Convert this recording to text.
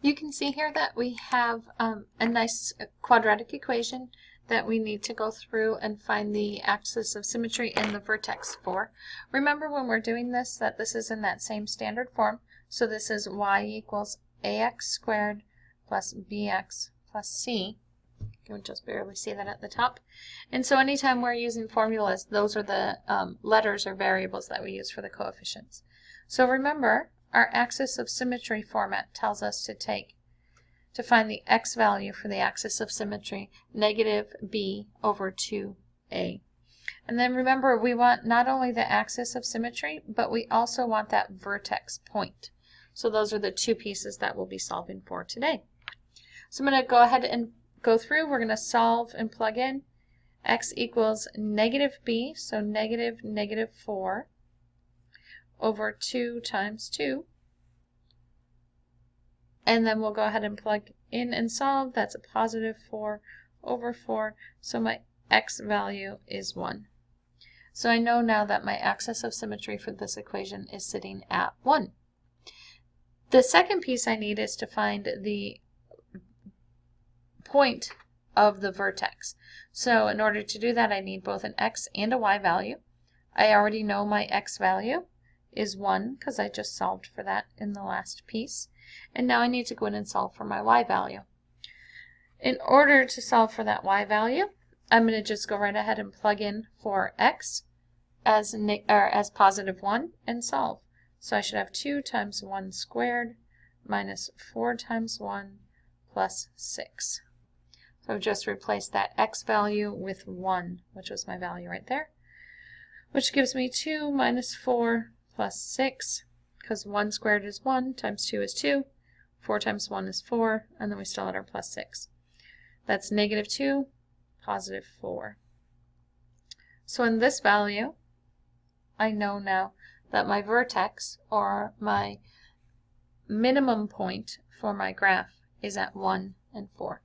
You can see here that we have a nice quadratic equation that we need to go through and find the axis of symmetry in the vertex for. Remember when we're doing this that this is in that same standard form. So this is y equals ax squared plus bx plus c. You can just barely see that at the top. And so anytime we're using formulas, those are the letters or variables that we use for the coefficients. So remember, our axis of symmetry format tells us to find the x value for the axis of symmetry, negative b over 2a. And then remember, we want not only the axis of symmetry, but we also want that vertex point. So those are the two pieces that we'll be solving for today. So I'm going to go ahead and go through. We're going to solve and plug in. X equals negative b, so negative 4 over 2 times 2. And then we'll go ahead and plug in and solve. That's a positive 4 over 4. So my x value is 1. So I know now that my axis of symmetry for this equation is sitting at 1. The second piece I need is to find the point of the vertex. So in order to do that, I need both an x and a y value. I already know my x value is 1 because I just solved for that in the last piece. And now I need to go in and solve for my y value. In order to solve for that y value, I'm going to just go right ahead and plug in for x as positive 1 and solve. So I should have 2 times 1 squared minus 4 times 1 plus 6. So just replace that x value with 1, which was my value right there, which gives me 2 minus 4 plus 6, because 1 squared is 1, times 2 is 2, 4 times 1 is 4, and then we still had our plus 6. That's negative 2, positive 4. So in this value, I know now that my vertex, or my minimum point for my graph, is at 1 and 4.